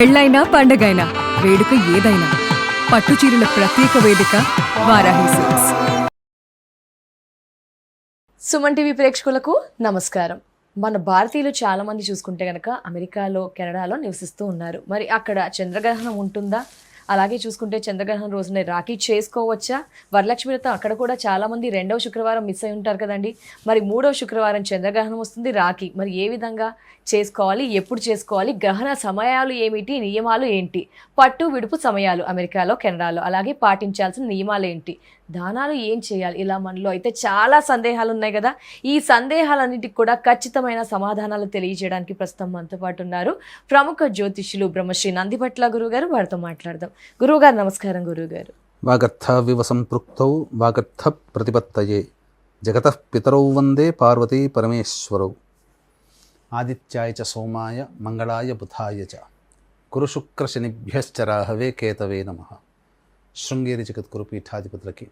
పెళ్ళైనా పండగైనా వేడుక ఏదైనా పట్టుచీరల ప్రత్యేక వేదిక వారాహి సిల్క్స్. సుమన్ టీవీ ప్రేక్షకులకు నమస్కారం. మన భారతీయులు చాలా మంది చూసుకుంటే కనుక అమెరికాలో, కెనడాలో నివసిస్తూ ఉన్నారు. మరి అక్కడ చంద్రగ్రహణం ఉంటుందా? అలాగే చూసుకుంటే చంద్రగ్రహణం రోజునే రాఖీ చేసుకోవచ్చా? వరలక్ష్మి వ్రతం అక్కడ కూడా చాలా మంది 2వ శుక్రవారం మిస్ అయి ఉంటారు కదండి. మరి 3వ శుక్రవారం చంద్రగ్రహణం వస్తుంది, రాఖీ. మరి ఏ విధంగా చేసుకోవాలి, ఎప్పుడు చేసుకోవాలి, గ్రహణ సమయాలు ఏమిటి, నియమాలు ఏంటి, పట్టు విడుపు సమయాలు అమెరికాలో, కెనడాలో, అలాగే పాటించాల్సిన నియమాలు ఏంటి, దానాలు ఏం చేయాలి, ఇలా మనలో అయితే చాలా సందేహాలు ఉన్నాయి కదా. ఈ సందేహాలన్నిటికి కూడా ఖచ్చితమైన సమాధానాలు తెలియజేయడానికి ప్రస్తుతం మనతో పాటు ఉన్నారు ప్రముఖ జ్యోతిష్యులు బ్రహ్మశ్రీ నందిభట్ల గురువుగారు. వారితో మాట్లాడదాం. గురువుగారు నమస్కారం. గురువుగారు, వాగర్థ వివ సంపృక్తౌ వాగర్థ ప్రతిపత్తయే జగతః పితరౌ వందే పార్వతీ పరమేశ్వరౌ ఆదిత్యాయ చ సోమాయ మంగళాయ బుధాయ చ కురుశుక్ర శనిభ్యశ్చ రాహవే కేతవే నమః. శృంగేరి జగద్గురు పీఠాధిపతులకి,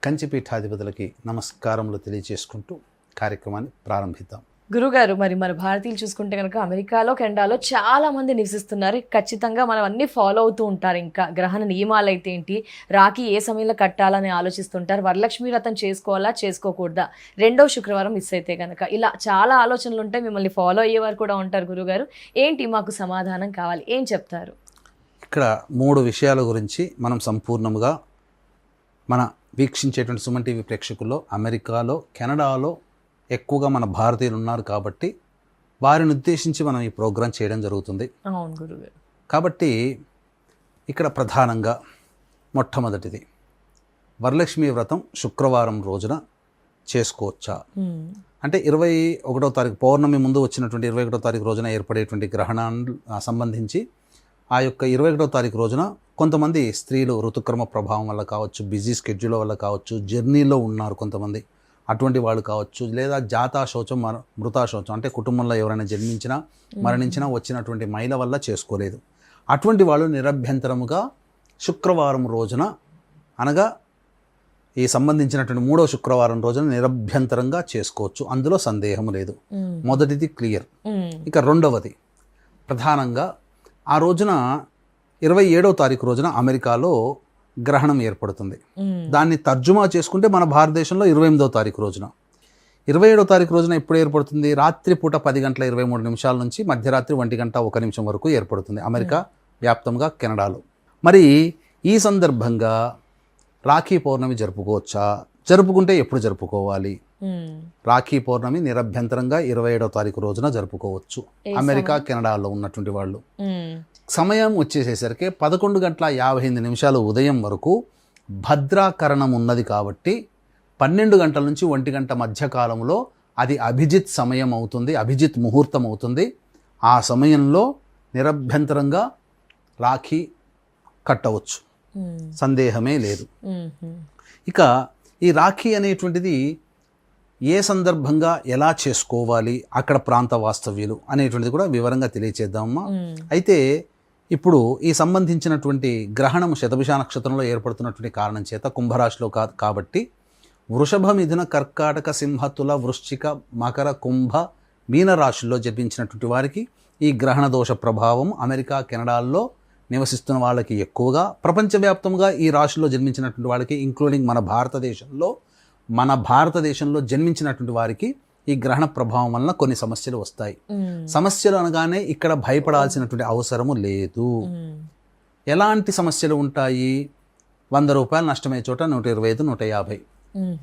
కంచి పీఠాధిపతులకి నమస్కారములు తెలియజేసుకుంటూ కార్యక్రమాన్ని ప్రారంభిద్దాం. గురుగారు, మరి మన భారతీయులు చూసుకుంటే కనుక అమెరికాలో, కెనడాలో చాలా మంది నివసిస్తున్నారు. ఖచ్చితంగా మనం అన్ని ఫాలో అవుతూ ఉంటారు. ఇంకా గ్రహణ నియమాలు అయితే ఏంటి, రాఖీ ఏ సమయంలో కట్టాలని ఆలోచిస్తుంటారు, వరలక్ష్మి వ్రతం చేసుకోవాలా, చేసుకోకూడదా, 2వ శుక్రవారం మిస్ అయితే కనుక, ఇలా చాలా ఆలోచనలు ఉంటాయి. మిమ్మల్ని ఫాలో అయ్యేవారు కూడా ఉంటారు. గురుగారు, ఏంటి మాకు సమాధానం కావాలి, ఏం చెప్తారు? ఇక్కడ 3 విషయాల గురించి మనం సంపూర్ణముగా మన వీక్షించేటువంటి సుమన్ టీవీ ప్రేక్షకుల్లో అమెరికాలో, కెనడాలో ఎక్కువగా మన భారతీయులు ఉన్నారు కాబట్టి వారిని ఉద్దేశించి మనం ఈ ప్రోగ్రాం చేయడం జరుగుతుంది. అవును గురుగారు. కాబట్టి ఇక్కడ ప్రధానంగా మొట్టమొదటిది, వరలక్ష్మి వ్రతం శుక్రవారం రోజున చేసుకోవచ్చా అంటే 21వ తారీఖు పౌర్ణమి ముందు వచ్చినటువంటి 21వ తారీఖు రోజున ఏర్పడేటువంటి గ్రహణాన్ని సంబంధించి ఆ యొక్క 21వ తారీఖు రోజున కొంతమంది స్త్రీలు ఋతుక్రమ ప్రభావం వల్ల కావచ్చు, బిజీ స్కెడ్యూల్ వల్ల కావచ్చు, జర్నీలో ఉన్నారు కొంతమంది, అటువంటి వాళ్ళు కావచ్చు, లేదా జాతా శౌచం, మృతా శౌచం అంటే కుటుంబంలో ఎవరైనా జన్మించినా మరణించినా వచ్చినటువంటి మహిళ వల్ల చేసుకోలేదు. అటువంటి వాళ్ళు నిరభ్యంతరముగా శుక్రవారం రోజున, అనగా ఈ సంబంధించినటువంటి 3వ శుక్రవారం రోజున నిరభ్యంతరంగా చేసుకోవచ్చు, అందులో సందేహం లేదు. మొదటిది క్లియర్. ఇక రెండవది, ప్రధానంగా ఆ రోజున 27వ తారీఖు రోజున అమెరికాలో గ్రహణం ఏర్పడుతుంది. దాన్ని తర్జుమా చేసుకుంటే మన భారతదేశంలో 28వ తారీఖు రోజున, 27వ తారీఖు రోజున ఎప్పుడు ఏర్పడుతుంది, రాత్రిపూట 10:23 నుంచి మధ్యరాత్రి 1:01 వరకు ఏర్పడుతుంది అమెరికా వ్యాప్తంగా, కెనడాలో. మరి ఈ సందర్భంగా రాఖీ పౌర్ణమి జరుపుకోవచ్చా, జరుపుకుంటే ఎప్పుడు జరుపుకోవాలి? రాఖీ పౌర్ణమి నిరభ్యంతరంగా 27వ తారీఖు రోజున జరుపుకోవచ్చు అమెరికా, కెనడాలో ఉన్నటువంటి వాళ్ళు. సమయం వచ్చేసేసరికి 11:58 ఉదయం వరకు భద్రాకరణం ఉన్నది కాబట్టి 12 గంటల నుంచి 1 గంట మధ్య కాలంలో అది అభిజిత్ సమయం అవుతుంది, అభిజిత్ ముహూర్తం అవుతుంది. ఆ సమయంలో నిరభ్యంతరంగా రాఖీ కట్టవచ్చు, సందేహమే లేదు. ఇక ఈ రాఖీ అనేటువంటిది ఏ సందర్భంగా ఎలా చేసుకోవాలి, అక్కడ ప్రాంత వాస్తవ్యులు అనేటువంటిది కూడా వివరంగా తెలియచేద్దామమ్మా. అయితే ఇప్పుడు ఈ సంబంధించినటువంటి గ్రహణం శతభిష నక్షత్రంలో ఏర్పడుతున్నటువంటి కారణం చేత కుంభరాశిలో కాబట్టి వృషభ, మిథున, కర్కాటక, సింహ, తుల, వృశ్చిక, మకర, కుంభ, మీన రాశుల్లో జన్మించినటువంటి వారికి ఈ గ్రహణ దోష ప్రభావం అమెరికా, కెనడాల్లో నివసిస్తున్న వాళ్ళకి ఎక్కువగా, ప్రపంచవ్యాప్తంగా ఈ రాశుల్లో జన్మించినటువంటి వాళ్ళకి, ఇంక్లూడింగ్ మన భారతదేశంలో జన్మించినటువంటి వారికి ఈ గ్రహణ ప్రభావం వలన కొన్ని సమస్యలు వస్తాయి. సమస్యలు అనగానే ఇక్కడ భయపడాల్సినటువంటి అవసరము లేదు. ఎలాంటి సమస్యలు ఉంటాయి? 100 రూపాయలు నష్టమయ్యే చోట 125, 150,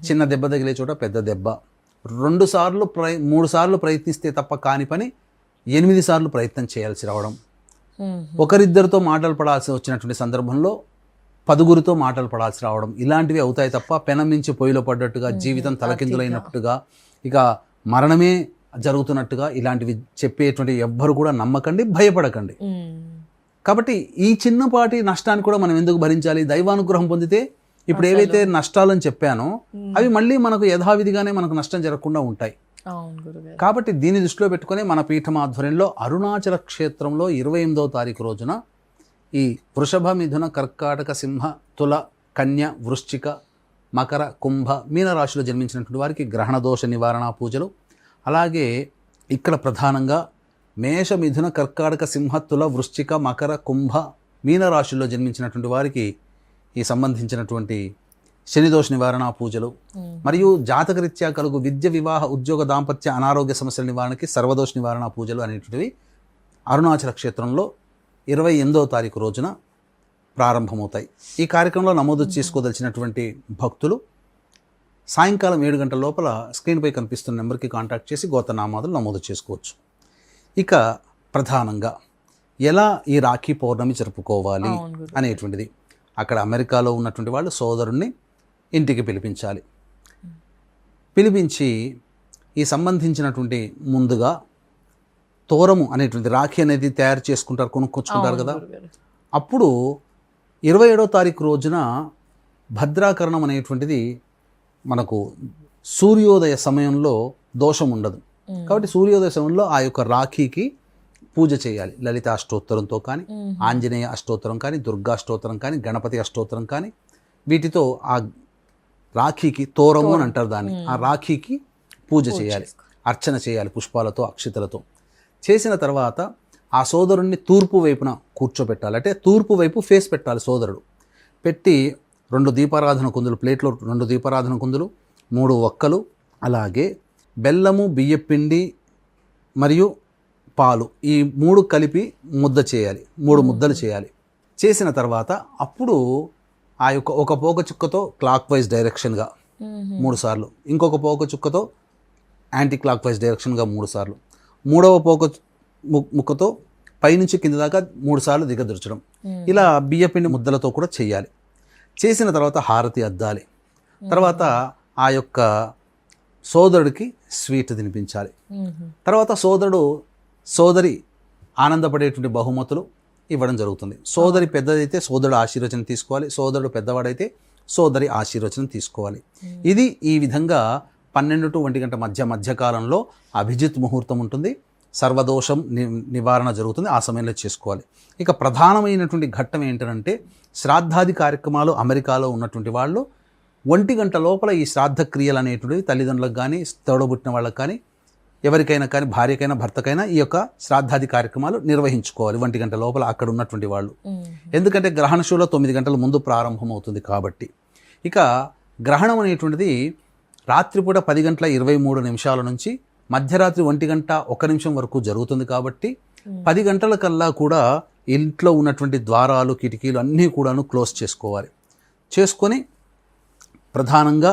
చిన్న దెబ్బ తగిలే చోట పెద్ద దెబ్బ, 3 సార్లు ప్రయత్నిస్తే తప్ప కాని పని 8 సార్లు ప్రయత్నం చేయాల్సి రావడం, ఒకరిద్దరితో మాటలు పడాల్సి వచ్చినటువంటి సందర్భంలో 10గురితో మాటలు పడాల్సి రావడం, ఇలాంటివి అవుతాయి తప్ప పెనం మించి పొయ్యిలో పడ్డట్టుగా, జీవితం తలకిందులైనట్టుగా, ఇక మరణమే జరుగుతున్నట్టుగా ఇలాంటివి చెప్పేటువంటి ఎవ్వరు కూడా నమ్మకండి, భయపడకండి. కాబట్టి ఈ చిన్నపాటి నష్టాన్ని కూడా మనం ఎందుకు భరించాలి? దైవానుగ్రహం పొందితే ఇప్పుడు ఏవైతే నష్టాలని చెప్పానో అవి మళ్ళీ మనకు యథావిధిగానే మనకు నష్టం జరగకుండా ఉంటాయి. కాబట్టి దీన్ని దృష్టిలో పెట్టుకుని మన పీఠం ఆధ్వర్యంలో అరుణాచల క్షేత్రంలో 28వ తారీఖు రోజున ఈ వృషభ, మిథున, కర్కాటక, సింహ, తుల, కన్య, వృశ్చిక, మకర, కుంభ, మీన రాశిలో జన్మించినటువంటి వారికి గ్రహణ దోష నివారణ పూజలు, అలాగే ఇక్కడ ప్రధానంగా మేష మిథున కర్కాటక సింహ తుల వృశ్చిక మకర కుంభ మీన రాశుల్లో జన్మించినటువంటి వారికి ఈ సంబంధించినటువంటి శనిదోష నివారణ పూజలు మరియు జాతకరీత్యా కలుగు విద్య వివాహ ఉద్యోగ దాంపత్య అనారోగ్య సమస్యల నివారణకి సర్వదోష నివారణ పూజలు అనేటువంటివి అరుణాచల క్షేత్రంలో 28వ తారీఖు రోజున ప్రారంభమవుతాయి. ఈ కార్యక్రమంలో నమోదు చేసుకోదలిచినటువంటి భక్తులు సాయంకాలం 7 గంటల లోపల స్క్రీన్పై కనిపిస్తున్న నెంబర్కి కాంటాక్ట్ చేసి గోత్రనామాదులు నమోదు చేసుకోవచ్చు. ఇక ప్రధానంగా ఎలా ఈ రాఖీ పౌర్ణమి జరుపుకోవాలి అనేటువంటిది, అక్కడ అమెరికాలో ఉన్నటువంటి వాళ్ళు సోదరుణ్ణి ఇంటికి పిలిపించాలి. పిలిపించి ఈ సంబంధించినటువంటి ముందుగా తోరము అనేటువంటి రాఖీ అనేది తయారు చేసుకుంటారు, కొనుక్కొచ్చుకుంటారు కదా. అప్పుడు 27వ తారీఖు రోజున భద్రాకరణం అనేటువంటిది మనకు సూర్యోదయ సమయంలో దోషం ఉండదు కాబట్టి సూర్యోదయ సమయంలో ఆ యొక్క రాఖీకి పూజ చేయాలి. లలిత అష్టోత్తరంతో కానీ, ఆంజనేయ అష్టోత్తరం కానీ, దుర్గా అష్టోత్తరం కానీ, గణపతి అష్టోత్తరం కానీ, వీటితో ఆ రాఖీకి తోరము అని అంటారు దాన్ని, ఆ రాఖీకి పూజ చేయాలి, అర్చన చేయాలి పుష్పాలతో అక్షితలతో. చేసిన తర్వాత ఆ సోదరుణ్ణి తూర్పు వైపున కూర్చోబెట్టాలి. అంటే తూర్పు వైపు ఫేస్ పెట్టాలి సోదరుడు. పెట్టి 2 దీపారాధన కుందులు, ప్లేట్లో 2 దీపారాధన కుందులు, 3 ఒక్కలు, అలాగే బెల్లము, బియ్యపిండి మరియు పాలు, ఈ 3 కలిపి ముద్ద చేయాలి. 3 ముద్దలు చేయాలి. చేసిన తర్వాత అప్పుడు ఆ యొక్క ఒక పోక చుక్కతో క్లాక్ వైజ్ డైరెక్షన్గా 3 సార్లు, ఇంకొక పోక చుక్కతో యాంటీ క్లాక్ వైజ్ డైరెక్షన్గా 3 సార్లు, 3వ పోక ముక్కతో పైనుంచి కింద దాకా 3 సార్లు దిగదుర్చడం. ఇలా బియ్యపిండి ముద్దలతో కూడా చేయాలి. చేసిన తర్వాత హారతి అద్దాలి. తర్వాత ఆ యొక్క సోదరుడికి స్వీట్ తినిపించాలి. తర్వాత సోదరి ఆనందపడేటువంటి బహుమతులు ఇవ్వడం జరుగుతుంది. సోదరి పెద్దదైతే సోదరుడు ఆశీర్వచనం తీసుకోవాలి, సోదరుడు పెద్దవాడైతే సోదరి ఆశీర్వచనం తీసుకోవాలి. ఇది ఈ విధంగా 12 to 1 గంట మధ్యకాలంలో అభిజిత్ ముహూర్తం ఉంటుంది. సర్వదోషం నివారణ జరుగుతుంది, ఆ సమయంలో చేసుకోవాలి. ఇక ప్రధానమైనటువంటి ఘట్టం ఏంటంటే శ్రాద్ధాది కార్యక్రమాలు అమెరికాలో ఉన్నటువంటి వాళ్ళు 1 గంట లోపల ఈ శ్రాద్ధ క్రియలు అనేటువంటివి తల్లిదండ్రులకు కానీ, తోడబుట్టిన వాళ్ళకి కానీ, ఎవరికైనా కానీ, భార్యకైనా భర్తకైనా ఈ యొక్క శ్రాద్ధాది కార్యక్రమాలు నిర్వహించుకోవాలి 1 గంట లోపల అక్కడ ఉన్నటువంటి వాళ్ళు. ఎందుకంటే గ్రహణ శూల 9 గంటల ముందు ప్రారంభమవుతుంది కాబట్టి. ఇక గ్రహణం అనేటువంటిది రాత్రిపూట 10:23 నుంచి మధ్యరాత్రి 1:01 వరకు జరుగుతుంది కాబట్టి 10 గంటల కల్లా కూడా ఇంట్లో ఉన్నటువంటి ద్వారాలు, కిటికీలు అన్నీ కూడాను క్లోజ్ చేసుకోవాలి. చేసుకొని ప్రధానంగా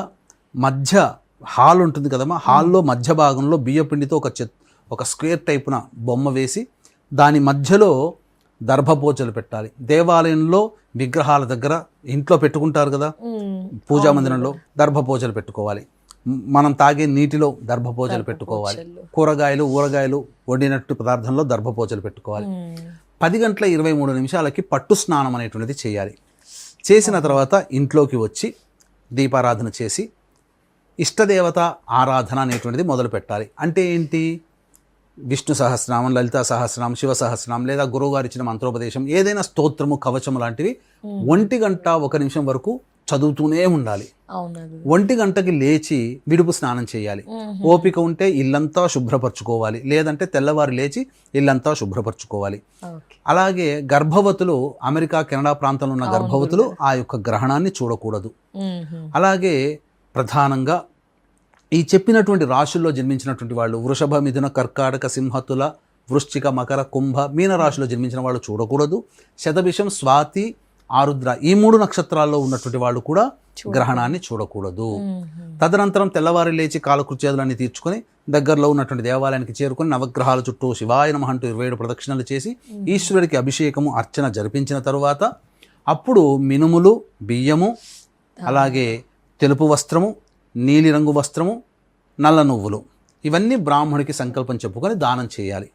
మధ్య హాల్ ఉంటుంది కదమ్మా, హాల్లో మధ్య భాగంలో బియ్యపిండితో ఒక స్క్వేర్ టైపున బొమ్మ వేసి దాని మధ్యలో దర్భపోచలు పెట్టాలి. దేవాలయంలో విగ్రహాల దగ్గర ఇంట్లో పెట్టుకుంటారు కదా, పూజా మందిరంలో దర్భపోచలు పెట్టుకోవాలి. మనం తాగే నీటిలో దర్భపోచలు పెట్టుకోవాలి. కూరగాయలు, ఊరగాయలు వండినట్టు పదార్థంలో దర్భపోచలు పెట్టుకోవాలి. 10:23 పట్టు స్నానం అనేటువంటిది చేయాలి. చేసిన తర్వాత ఇంట్లోకి వచ్చి దీపారాధన చేసి ఇష్టదేవత ఆరాధన అనేటువంటిది మొదలు పెట్టాలి. అంటే ఏంటి? విష్ణు సహస్రనామం, లలితా సహస్రనామం, శివ సహస్రనామం, లేదా గురువుగారు ఇచ్చిన మంత్రోపదేశం, ఏదైనా స్తోత్రము, కవచము లాంటివి 1:01 వరకు చదువుతూనే ఉండాలి. 1 లేచి విడుపు స్నానం చేయాలి. ఓపిక ఉంటే ఇల్లంతా శుభ్రపరచుకోవాలి, లేదంటే తెల్లవారు లేచి ఇల్లంతా శుభ్రపరచుకోవాలి. అలాగే గర్భవతులు, అమెరికా కెనడా ప్రాంతంలో ఉన్న గర్భవతులు ఆ యొక్క గ్రహణాన్ని చూడకూడదు. అలాగే ప్రధానంగా ఈ చెప్పినటువంటి రాశుల్లో జన్మించినటువంటి వాళ్ళు వృషభ, మిథున, కర్కాటక, సింహ, తుల, వృశ్చిక, మకర, కుంభ, మీన రాశిలో జన్మించిన వాళ్ళు చూడకూడదు. శతభిషం, స్వాతి, ఆరుద్ర ఈ 3 నక్షత్రాల్లో ఉన్నటువంటి వాళ్ళు కూడా గ్రహణాన్ని చూడకూడదు. తదనంతరం తెల్లవారి లేచి కాలకృత్యాదులన్నీ తీర్చుకొని దగ్గరలో ఉన్నటువంటి దేవాలయానికి చేరుకొని నవగ్రహాల చుట్టూ శివాయ నమః అంటూ 27 ప్రదక్షిణలు చేసి ఈశ్వరుడికి అభిషేకము, అర్చన జరిపించిన తరువాత అప్పుడు మినుములు, బియ్యము, అలాగే తెలుపు వస్త్రము, నీలిరంగు వస్త్రము, నల్ల నువ్వులు ఇవన్నీ బ్రాహ్మణుడికి సంకల్పం చెప్పుకొని దానం చేయాలి.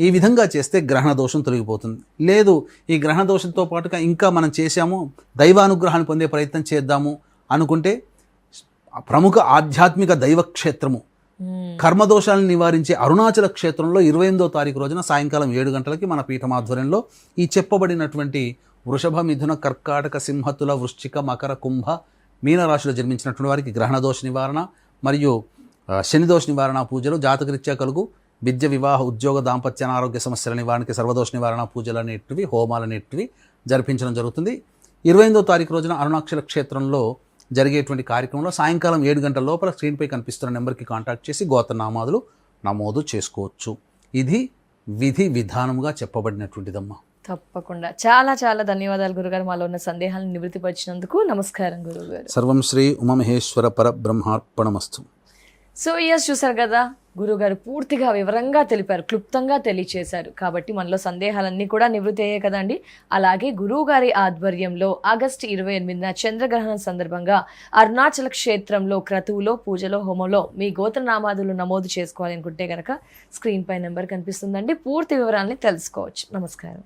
ఈ విధంగా చేస్తే గ్రహణ దోషం తొలగిపోతుంది. లేదు ఈ గ్రహణ దోషంతో పాటుగా ఇంకా మనం చేశాము, దైవానుగ్రహాన్ని పొందే ప్రయత్నం చేద్దాము అనుకుంటే ప్రముఖ ఆధ్యాత్మిక దైవక్షేత్రము, కర్మదోషాలను నివారించే అరుణాచల క్షేత్రంలో 28వ తారీఖు రోజున సాయంకాలం 7 గంటలకి మన పీఠమాధ్వర్యంలో ఈ చెప్పబడినటువంటి వృషభ, మిథున, కర్కాటక, సింహ, తుల, వృశ్చిక, మకర, కుంభ, మీన రాశిలో జన్మించినటువంటి వారికి గ్రహణ దోష నివారణ మరియు శని దోష నివారణ పూజలు, జాతకరీత్యా కలుగు విద్య, వివాహ, ఉద్యోగ, దాంపత్య, ఆరోగ్య సమస్యల నివారణకి సర్వదోష నివారణ పూజలు అనేటివి, హోమాలు అనేటివి జరిపించడం జరుగుతుంది. 28వ తారీఖు రోజున అరుణాచల క్షేత్రంలో జరిగేటువంటి కార్యక్రమంలో సాయంకాలం 7 గంటల లోపల స్క్రీన్పై కనిపిస్తున్న నెంబర్కి కాంటాక్ట్ చేసి గోత్రనామాదులు నమోదు చేసుకోవచ్చు. ఇది విధి విధానముగా చెప్పబడినటువంటిదమ్మా. తప్పకుండా. చాలా చాలా ధన్యవాదాలు గురుగారు, మాలో ఉన్న సందేహాలను నివృత్తిపరిచినందుకు. నమస్కారం గురుగారు. సర్వం శ్రీ ఉమామహేశ్వర పరబ్రహ్మార్పణమస్తు. సో చూసారు కదా, గురుగారు పూర్తిగా వివరంగా తెలిపారు, క్లుప్తంగా తెలియచేశారు. కాబట్టి మనలో సందేహాలన్నీ కూడా నివృత్తి అయ్యాయి కదండి. అలాగే గురువు గారి ఆధ్వర్యంలో ఆగస్టు 28న చంద్రగ్రహణం సందర్భంగా అరుణాచల క్షేత్రంలో క్రతువులో, పూజలో, హోమంలో మీ గోత్రనామాదులు నమోదు చేసుకోవాలనుకుంటే కనుక స్క్రీన్ పై నెంబర్ కనిపిస్తుందండి. పూర్తి వివరాలని తెలుసుకోవచ్చు. నమస్కారం.